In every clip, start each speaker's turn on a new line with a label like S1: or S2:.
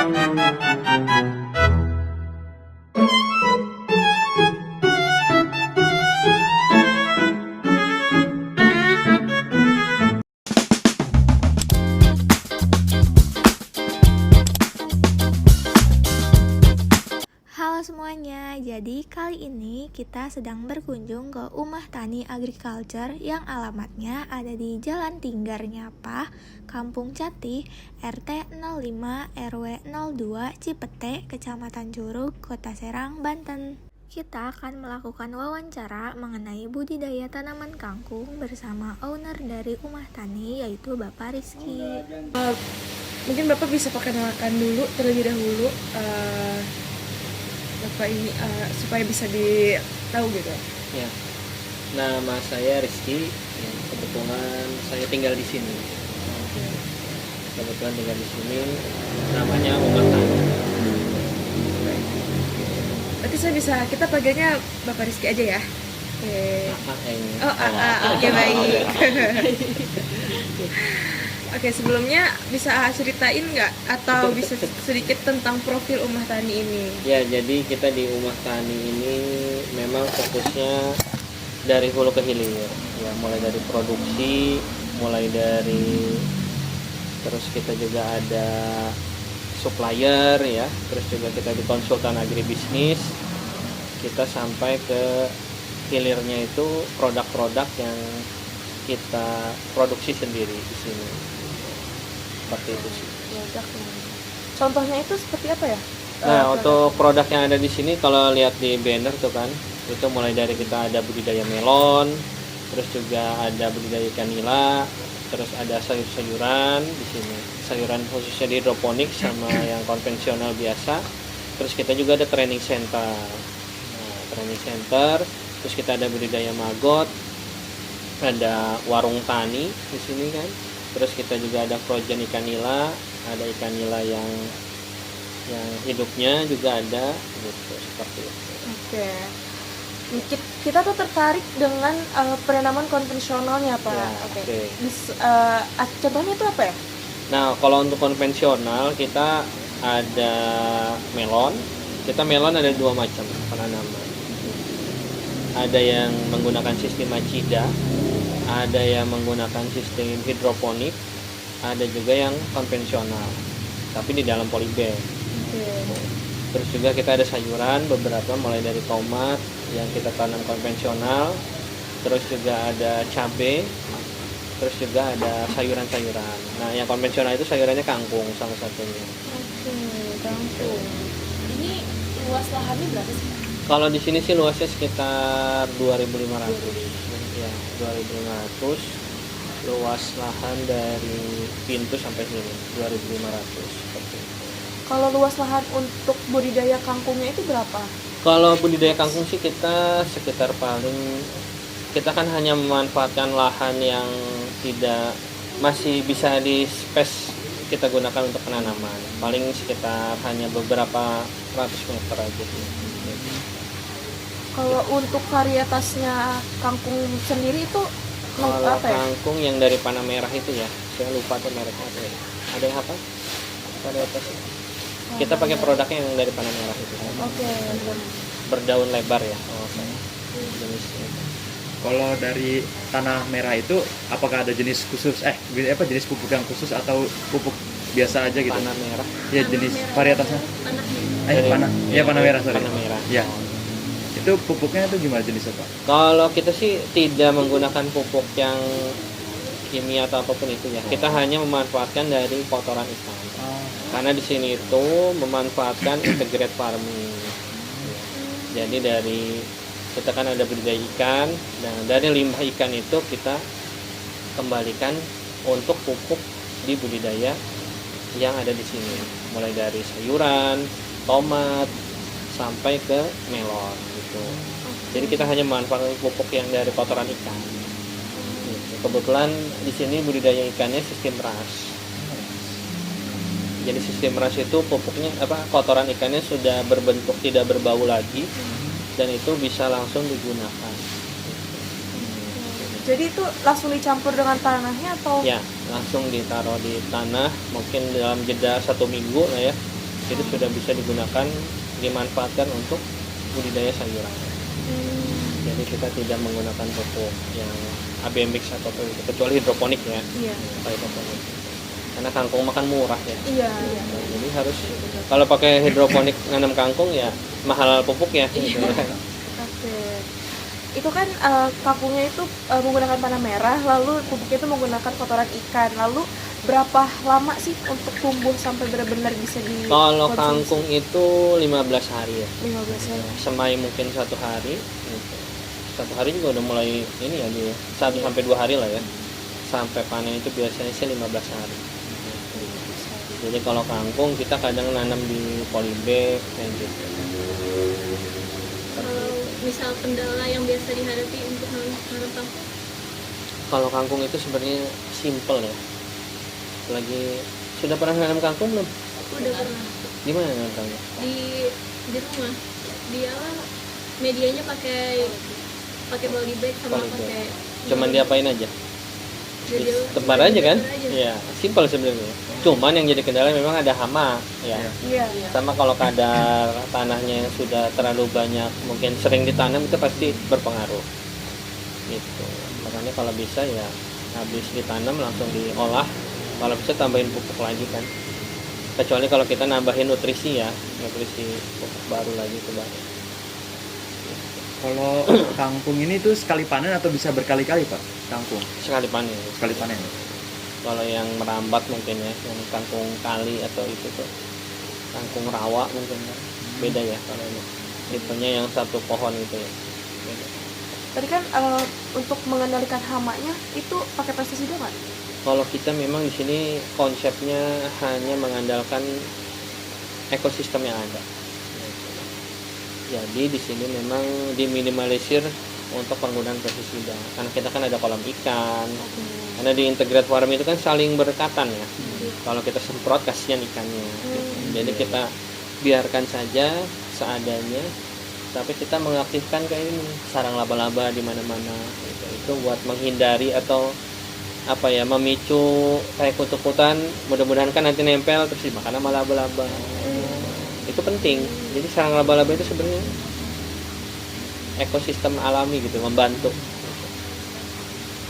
S1: Halo semuanya, jadi kali ini kita sedang berkunjung ke Umah Tani Agriculture yang alamatnya ada di Jalan Tinggar Nyapa, Kampung Cati, RT 05 RW 02 Cipete, Kecamatan Curug, Kota Serang, Banten. Kita akan melakukan wawancara mengenai budidaya tanaman kangkung bersama owner dari Umah Tani, yaitu Bapak Rizky.
S2: Mungkin Bapak bisa perkenalkan dulu terlebih dahulu Bapak ini supaya bisa ditahu gitu.
S3: Ya, nama saya Rizky. Ya, kebetulan saya tinggal di sini. Kebetulan tinggal di sini. Namanya Umah Tani.
S2: Berarti kita panggilnya Bapak Rizky aja ya. Oke, baik. Oke, sebelumnya bisa ceritain nggak atau bisa sedikit tentang profil Umah Tani ini?
S3: Ya, jadi kita di Umah Tani ini memang fokusnya dari hulu ke hilir. Ya, mulai dari produksi, terus kita juga ada supplier ya, terus juga kita di konsultan agribisnis. Kita sampai ke hilirnya itu produk-produk yang kita produksi sendiri di sini. Seperti itu sih.
S2: Contohnya itu seperti apa ya?
S3: Nah, untuk produk yang ada di sini kalau lihat di banner tuh kan, itu mulai dari kita ada budidaya melon, terus juga ada budidaya ikan nila, terus ada sayur-sayuran di sini. Sayuran khususnya di hidroponik sama yang konvensional biasa. Terus kita juga ada training center. Nah, training center, terus kita ada budidaya maggot, ada warung tani di sini kan. Terus kita juga ada frozen ikan nila, ada ikan nila yang hidupnya juga ada gitu, seperti itu.
S2: Oke. Kita tuh tertarik dengan penanaman konvensionalnya, Pak.
S3: Ya,
S2: Oke. Contohnya itu apa ya?
S3: Nah, kalau untuk konvensional kita ada melon. Melon ada dua macam penanaman. Ada yang menggunakan sistem macida, ada yang menggunakan sistem hidroponik, ada juga yang konvensional, tapi di dalam polybag. Terus juga kita ada sayuran beberapa, mulai dari tomat yang kita tanam konvensional, terus juga ada cabai, terus juga ada sayuran-sayuran. Nah, yang konvensional itu sayurannya kangkung salah satunya.
S2: Kangkung. Ini luas lahannya berapa sih?
S3: Kalau di sini sih luasnya sekitar 2.500. Ya, 2.500. Luas lahan dari pintu sampai sini 2.500 seperti itu.
S2: Kalau luas lahan untuk budidaya kangkungnya itu berapa?
S3: Kalau budidaya kangkung sih kita sekitar kita kan hanya memanfaatkan lahan yang masih bisa di space kita gunakan untuk penanaman. Paling sekitar hanya beberapa ratus meter aja sih.
S2: Kalau untuk varietasnya kangkung sendiri itu
S3: Kalau
S2: apa ya?
S3: kangkung yang dari panah merah itu ya, saya lupa tuh mereknya apa ya. Ada yang apa? Varietasnya. Kita pakai produknya yang dari panah merah itu.
S2: Oke.
S3: Berdaun lebar ya. Jenisnya.
S4: Kalau dari tanah merah itu apakah ada jenis khusus jenis pupuk yang khusus atau pupuk biasa aja gitu?
S3: Panah merah.
S4: Ya, jenis varietasnya. Panah merah, sorry.
S3: Panah merah.
S4: Ya. Itu pupuknya itu gimana jenisnya, Pak?
S3: Kalau kita sih tidak menggunakan pupuk yang kimia atau apapun itu ya. Kita hanya memanfaatkan dari kotoran ikan. Karena di sini itu memanfaatkan integrated farming. Jadi kita kan ada budidaya ikan, dan dari limbah ikan itu kita kembalikan untuk pupuk di budidaya yang ada di sini. Mulai dari sayuran, tomat, sampai ke melon gitu. Jadi kita hanya memanfaatkan pupuk yang dari kotoran ikan. Gitu. Kebetulan di sini budidaya ikannya sistem ras. Jadi sistem ras itu pupuknya kotoran ikannya sudah berbentuk tidak berbau lagi, dan itu bisa langsung digunakan.
S2: Jadi itu langsung dicampur dengan tanahnya atau?
S3: Ya, langsung ditaruh di tanah, mungkin dalam jeda 1 minggu lah ya. Itu sudah bisa digunakan, dimanfaatkan untuk budidaya sayuran. Jadi kita tidak menggunakan pupuk yang AB mix atau apa gitu, kecuali hidroponik ya.
S2: Iya.
S3: Hidroponik. Karena kangkung makan murah ya.
S2: Iya.
S3: Nah, jadi harus kalau pakai hidroponik nanam kangkung ya mahal pupuknya gitu ya.
S2: Oke. Itu kan kangkungnya itu menggunakan panah merah, lalu pupuknya itu menggunakan kotoran ikan. Lalu berapa lama sih untuk tumbuh sampai benar-benar bisa di
S3: Kalau kangkung itu 15 hari ya.
S2: 15 hari.
S3: Semai mungkin 1 hari gitu. 1 hari juga udah mulai ini ya dia. 1 sampai 2 hari lah ya. Sampai panen itu biasanya sih 15 hari. Jadi kalau kangkung kita kadang nanam di polybag kayak gitu.
S5: Misal kendala yang biasa dihadapi untuk nanam kangkung?
S3: Kalau kangkung itu sebenarnya simple ya. Lagi sudah pernah nanam kangkung belum?
S5: Udah pernah
S3: Di mana nanam kangkung?
S5: di rumah. Dia medianya pakai polybag sama
S3: Polybag.
S5: pakai
S3: Cuman diapain aja?
S5: jadi
S3: Tebar aja kan?
S5: aja.
S3: Iya, simple sebenarnya. Cuman yang jadi kendala memang ada hama ya.
S2: Iya.
S3: Sama kalau kadar tanahnya yang sudah terlalu banyak, mungkin sering ditanam itu pasti berpengaruh. Gitu. Makanya kalau bisa ya habis ditanam langsung diolah. Kalau bisa tambahin pupuk lagi kan. Kecuali kalau kita nambahin nutrisi ya, nutrisi pupuk baru lagi ke baru.
S4: Kalau kangkung ini tuh sekali panen atau bisa berkali-kali Pak? Kangkung
S3: Sekali panen.
S4: sekali panen.
S3: Kalau yang merambat mungkin ya, yang kangkung kali atau itu tuh kangkung rawa mungkin ya. Beda ya kalau ini. Tipenya yang satu pohon gitu ya. Beda.
S2: Tadi kan untuk mengendalikan hamanya itu pakai pestisida nggak?
S3: Kalau kita memang di sini konsepnya hanya mengandalkan ekosistem yang ada. Jadi di sini memang diminimalisir untuk penggunaan pestisida. Karena kita kan ada kolam ikan. Karena di integrated farm itu kan saling berdekatan ya. Kalau kita semprot kasihan ikannya. Jadi kita biarkan saja seadanya. Tapi kita mengaktifkan kayak ini sarang laba-laba di mana-mana. Itu buat menghindari atau apa ya, memicu kayak kutu-kutan, mudah-mudahan kan nanti nempel terus dimakan sama laba-laba. Itu penting. Jadi sarang laba-laba itu sebenarnya ekosistem alami gitu, membantu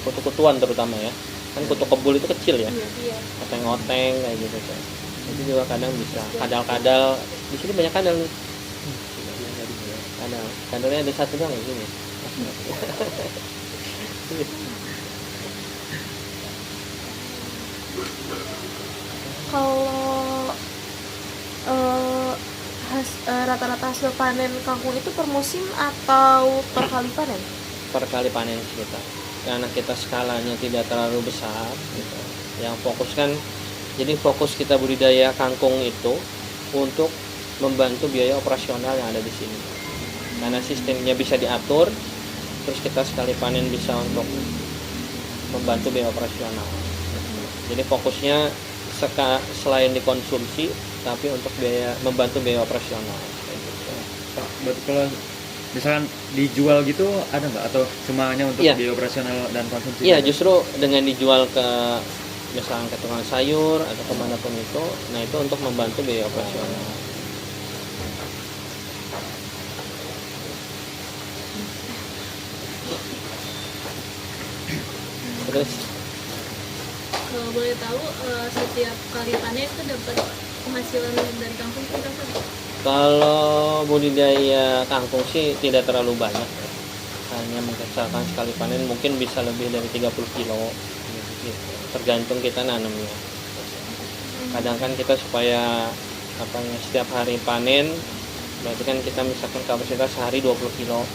S3: kutu-kutuan terutama ya. Kan kutu kebul itu kecil ya, oteng-oteng kayak gitu kan. Itu juga kadang bisa kadal-kadal. Di sini banyak kadal nih. Kadalnya ada satu doang di sini.
S2: Kalau rata-rata hasil panen kangkung itu per musim atau per kali panen?
S3: Per kali panen kita. Karena kita skalanya tidak terlalu besar gitu. Yang fokus kan, jadi fokus kita budidaya kangkung itu untuk membantu biaya operasional yang ada di sini. Karena sistemnya bisa diatur, terus kita sekali panen bisa untuk membantu biaya operasional. Jadi fokusnya selain dikonsumsi, tapi untuk membantu biaya operasional.
S4: Pak, berarti kalau misalkan dijual gitu ada nggak, atau cuma hanya untuk
S3: Iya.
S4: biaya operasional dan konsumsi?
S3: Iya, justru dengan dijual ke misalnya ke tukang sayur atau kemanapun itu, nah itu untuk membantu biaya operasional. Terus
S5: Kalau boleh tahu setiap kali panen itu dapat penghasilan dari kangkung itu berapa?
S3: kalau budidaya kangkung sih tidak terlalu banyak, hanya misalkan sekali panen mungkin bisa lebih dari 30 kilo gitu. Tergantung kita nanamnya. Kadang kan kita supaya setiap hari panen, berarti kan kita misalkan kapasitas sehari 20 kilo,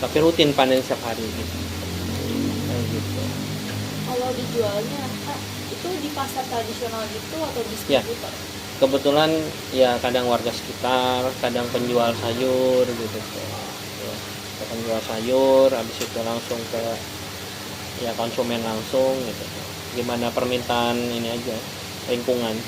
S3: tapi rutin panen setiap hari gitu. Kayak gitu.
S6: Kalau dijualnya Kak, itu di pasar tradisional gitu atau distributor?
S3: Kebetulan ya kadang warga sekitar, kadang penjual sayur gitu. Ya, penjual sayur, habis itu langsung ke ya konsumen langsung gitu. Gimana permintaan ini aja, lingkungan.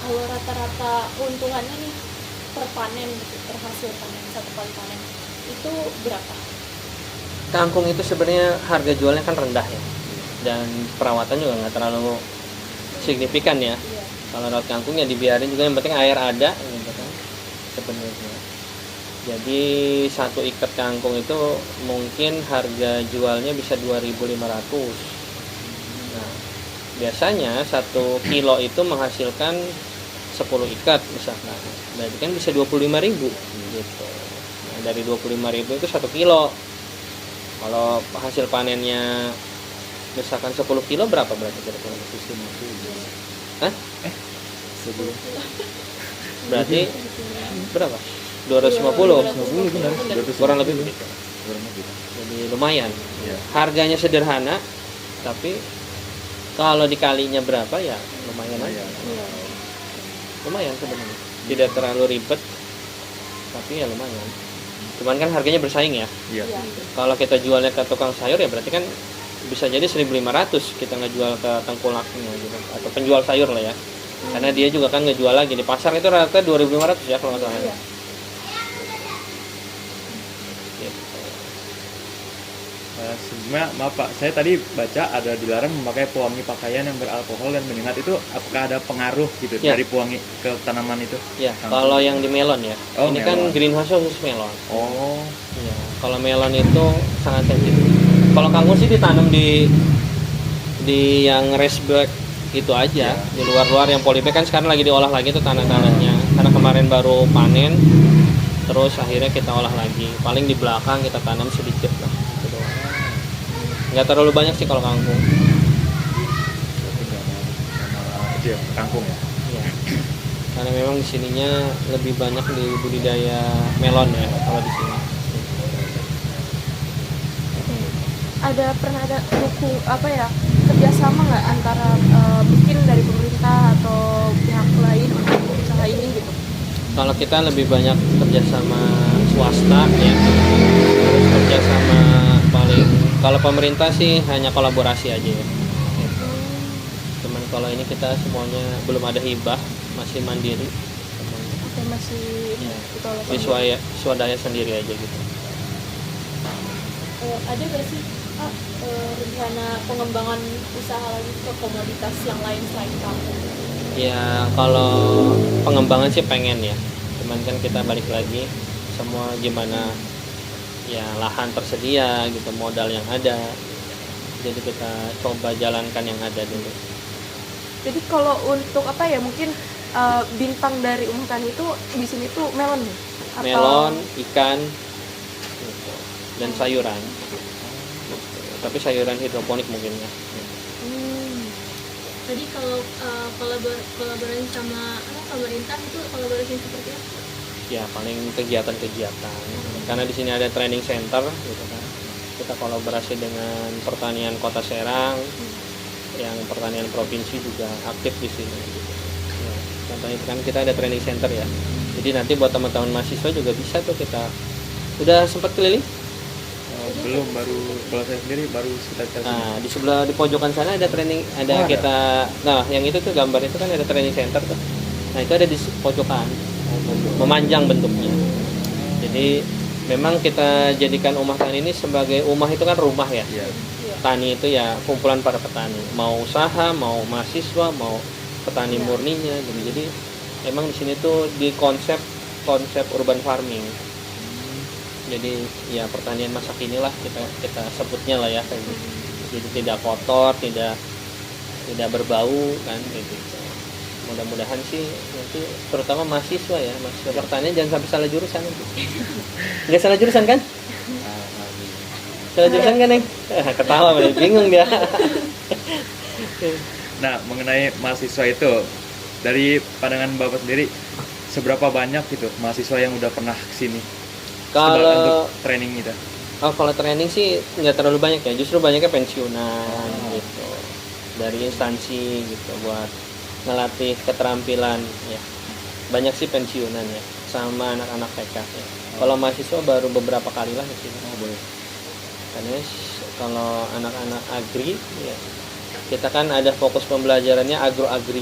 S6: Kalau rata-rata keuntungannya nih per panen gitu, per hasil panen, satu kali panen itu berapa?
S3: Kangkung itu sebenarnya harga jualnya kan rendah ya. dan perawatan juga nggak terlalu signifikan ya. Kalau rawat kangkung ya dibiarin juga, yang penting air ada gitu kan sebenarnya. Jadi satu ikat kangkung itu mungkin harga jualnya bisa 2.500. Nah, biasanya 1 kilo itu menghasilkan 10 ikat misalkan. Berarti kan bisa 25.000 gitu. Nah, dari 25.000 itu 1 kilo. Kalau hasil panennya misalkan 10 kilo berapa berarti kira-kira? Hah? Berarti berapa? 250.
S4: 20 benar.
S3: Kurang lebih begitu. Jadi lumayan.
S4: Iya.
S3: Harganya sederhana, tapi kalau dikalinya berapa ya lumayan aja. Lumayan sebenarnya. Tidak terlalu ribet, tapi ya lumayan. Cuman kan harganya bersaing ya.
S4: Iya.
S3: Kalau kita jualnya ke tukang sayur ya berarti kan bisa jadi 1.500 kita ngejual ke tengkulaknya gitu, atau penjual sayur lah ya. Karena dia juga kan ngejual lagi di pasar itu rata 2.500 ya kalau nggak salah. Gitu.
S4: Sebenarnya maaf Pak, saya tadi baca ada dilarang memakai pewangi pakaian yang beralkohol dan menyengat. Itu apakah ada pengaruh gitu
S3: Ya.
S4: dari pewangi ke tanaman itu?
S3: Ya, kalau yang di melon ya.
S4: Oh,
S3: ini kan
S4: melon.
S3: greenhouse khusus melon.
S4: Oh,
S3: Ya, kalau melon itu sangat sensitif. Kalau kangkung sih ditanam di yang raised bed itu aja, di luar-luar. Yang polybag kan sekarang lagi diolah lagi tuh tanah-tanahnya. Karena kemarin baru panen, terus akhirnya kita olah lagi. Paling di belakang kita tanam sedikit lah. Gitu doang. Nggak terlalu banyak sih kalau kangkung.
S4: iya, kangkung ya.
S3: Ya. Karena memang di sininya lebih banyak di budidaya melon ya kalau di sini.
S2: Pernah ada dukung kerjasama nggak antara mungkin dari pemerintah atau pihak lain untuk usaha ini gitu?
S3: Kalau kita lebih banyak kerjasama swasta ya, terus kerjasama paling kalau pemerintah sih hanya kolaborasi aja ya. Gitu. Cuman kalau ini kita semuanya belum ada hibah, masih mandiri,
S2: Oke, masih
S3: ya,
S2: ditolak.
S3: swadaya sendiri aja gitu.
S6: Ada nggak sih rencana pengembangan usaha lagi ke komoditas yang lain selain kangkung?
S3: Ya kalau pengembangan sih pengen ya, cuman kan kita balik lagi semua gimana ya, lahan tersedia gitu, modal yang ada, jadi kita coba jalankan yang ada dulu.
S2: Jadi kalau untuk mungkin bintang dari Umah Tani itu di sini tuh melon nih? Atau-
S3: Melon, ikan gitu, dan sayuran gitu. Tapi sayuran hidroponik mungkin ya.
S5: Tadi kalau kolaborasi sama pemerintah itu kolaborasi seperti apa?
S3: Ya paling kegiatan-kegiatan, karena di sini ada training center gitu kan. Kita kolaborasi dengan pertanian Kota Serang, yang pertanian provinsi juga aktif di sini. Ya, contohnya kan kita ada training center ya. Jadi nanti buat teman-teman mahasiswa juga bisa tuh kita. Udah sempat keliling?
S4: Belum, baru kalau saya sendiri baru sekitar
S3: Nah, di sebelah di pojokan sana ada training, ada
S4: Oh, ada.
S3: kita. Nah, yang itu tuh gambar itu kan ada training center tuh. Nah, itu ada di pojokan. Memanjang bentuknya. Jadi memang kita jadikan Umah Tani ini sebagai umah itu kan rumah ya.
S4: Iya.
S3: Tani itu ya kumpulan para petani, mau usaha, mau mahasiswa, mau petani murninya gitu. Jadi emang di sini tuh di konsep urban farming. Jadi ya pertanian masa kini lah kita sebutnya lah ya kayak gitu. Jadi tidak kotor, tidak berbau kan kayak gitu. Mudah-mudahan sih nanti terutama mahasiswa ya, mahasiswa pertanian jangan sampai salah jurusan nanti. Nggak salah jurusan kan? Salah jurusan kan, Neng? Ketawa, bingung dia.
S4: Nah, mengenai mahasiswa itu, dari pandangan Bapak sendiri, seberapa banyak gitu mahasiswa yang udah pernah kesini?
S3: Kalau
S4: Untuk training gitu.
S3: kalau training sih nggak terlalu banyak ya, justru banyaknya pensiunan gitu dari instansi gitu buat ngelatih keterampilan ya. Banyak sih pensiunan ya, sama anak-anak TK ya. Kalau mahasiswa baru beberapa kali lah di sini.
S4: Oh, boleh.
S3: Karena kalau anak-anak agri ya, kita kan ada fokus pembelajarannya agro-agri.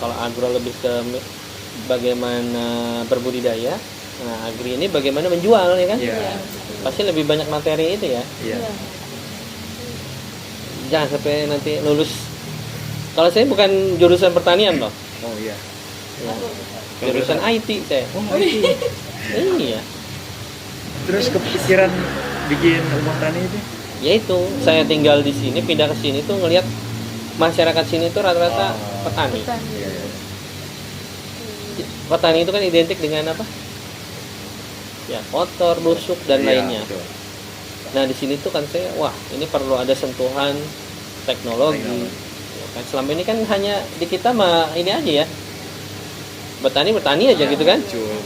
S3: Kalau agro lebih ke bagaimana berbudidaya, nah agri ini bagaimana menjual ya kan.
S4: Iya.
S3: Pasti lebih banyak materi itu ya.
S4: Iya.
S3: Jangan sampai nanti lulus. Kalau saya bukan jurusan pertanian loh.
S4: Oh iya.
S3: Ya. Jurusan IT saya.
S4: Oh itu.
S3: Iya.
S4: Terus kepikiran bikin rumah tani itu?
S3: Ya itu, saya tinggal di sini, pindah ke sini tuh ngelihat masyarakat sini tuh rata-rata petani.
S4: Iya, iya.
S3: Petani itu kan identik dengan apa? Ya, kotor, busuk dan
S4: Iya,
S3: lainnya.
S4: betul.
S3: Nah, di sini tuh kan saya, wah, ini perlu ada sentuhan teknologi. Ya kan selama ini kan hanya di kita mah ini aja ya. Bertani aja gitu kan.
S4: Jual.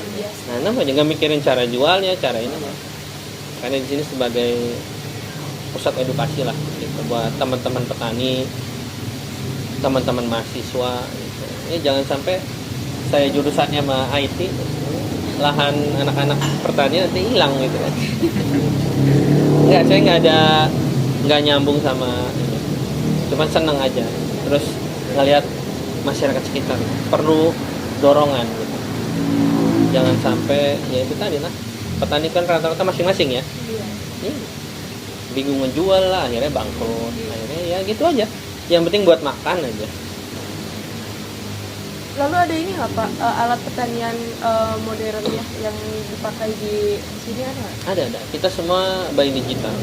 S3: Nah, namanya nggak mikirin cara jualnya, cara ini mah. Karena di sini sebagai pusat edukasi lah gitu, buat teman-teman petani, teman-teman mahasiswa gitu. Ini jangan sampai saya jurusannya mah IT, lahan anak-anak pertanian nanti hilang gitu kan. Enggak, saya nggak nyambung sama ini. Cuman seneng aja. Terus ngelihat masyarakat sekitar perlu dorongan gitu. Jangan sampai ya itu tadi lah. Petani kan rata-rata masing-masing ya. Ini bingung ngejual lah, akhirnya bangkrut. Akhirnya ya gitu aja. Yang penting buat makan aja.
S2: Lalu ada ini nggak Pak, alat pertanian modern ya yang dipakai di sini ada nggak?
S3: Ada. Kita semua by digital.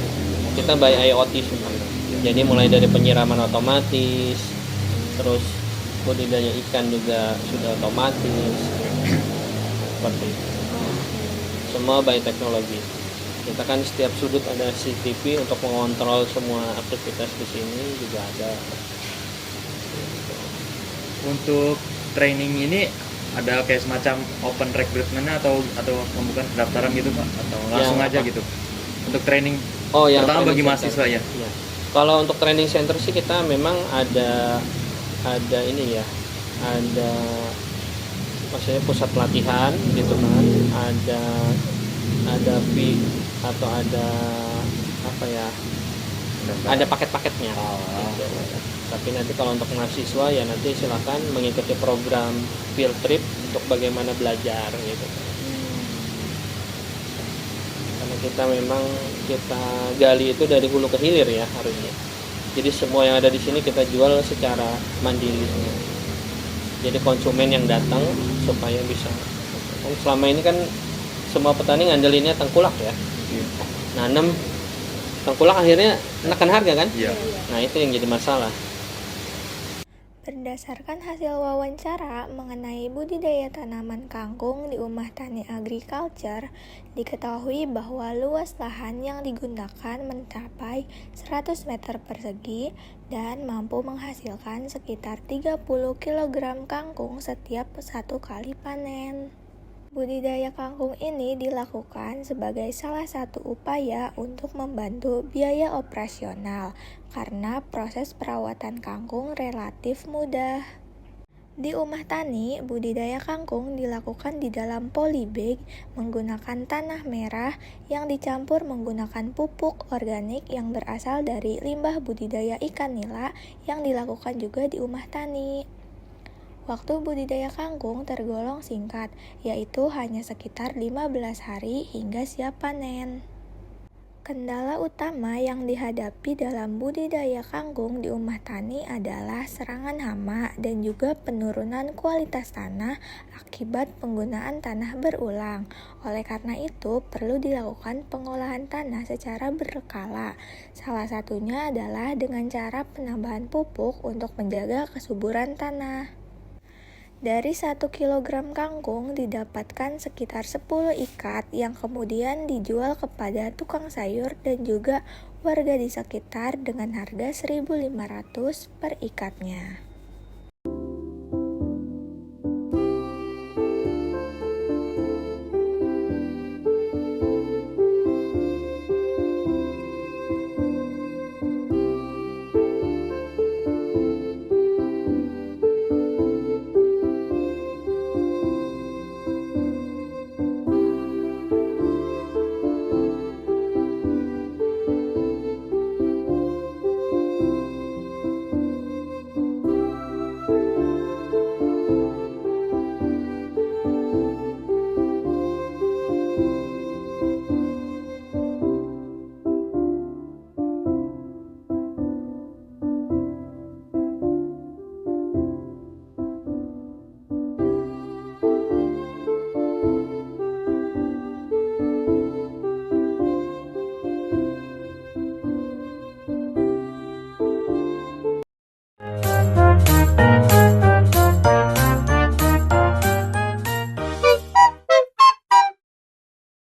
S3: Kita by IoT semua. Jadi mulai dari penyiraman otomatis, terus budidaya ikan juga sudah otomatis. Seperti itu. Semua by teknologi. Kita kan setiap sudut ada CCTV untuk mengontrol semua aktivitas di sini juga ada.
S4: Untuk training ini ada kayak semacam open recruitment atau pembukaan pendaftaran gitu Pak, atau langsung
S3: Yang
S4: aja
S3: apa?
S4: gitu untuk training
S3: Yang
S4: pertama
S3: training
S4: bagi
S3: center.
S4: mahasiswa ya.
S3: Iya. Kalau untuk training center sih kita memang ada ini ya, ada maksudnya pusat pelatihan gitu kan, ada fee atau ada apa ya, ada paket-paketnya gitu. Tapi nanti kalau untuk mahasiswa ya nanti silakan mengikuti program field trip untuk bagaimana belajar gitu. Karena kita memang kita gali itu dari hulu ke hilir ya harusnya. Jadi semua yang ada di sini kita jual secara mandiri semua. Jadi konsumen yang datang supaya bisa. Kan selama ini kan semua petani ngandelinnya tengkulak ya. Nanam tengkulak akhirnya menekan harga kan?
S4: Iya.
S3: Nah itu yang jadi masalah.
S1: Berdasarkan hasil wawancara mengenai budidaya tanaman kangkung di Umah Tani Agriculture, diketahui bahwa luas lahan yang digunakan mencapai 100 meter persegi dan mampu menghasilkan sekitar 30 kg kangkung setiap satu kali panen. Budidaya kangkung ini dilakukan sebagai salah satu upaya untuk membantu biaya operasional karena proses perawatan kangkung relatif mudah. Di Umah Tani, budidaya kangkung dilakukan di dalam polybag menggunakan tanah merah yang dicampur menggunakan pupuk organik yang berasal dari limbah budidaya ikan nila yang dilakukan juga di Umah Tani. Waktu budidaya kangkung tergolong singkat, yaitu hanya sekitar 15 hari hingga siap panen. Kendala utama yang dihadapi dalam budidaya kangkung di Umah Tani adalah serangan hama dan juga penurunan kualitas tanah akibat penggunaan tanah berulang. Oleh karena itu, perlu dilakukan pengolahan tanah secara berkala. Salah satunya adalah dengan cara penambahan pupuk untuk menjaga kesuburan tanah. Dari 1 kg kangkung didapatkan sekitar 10 ikat yang kemudian dijual kepada tukang sayur dan juga warga di sekitar dengan harga 1.500 per ikatnya.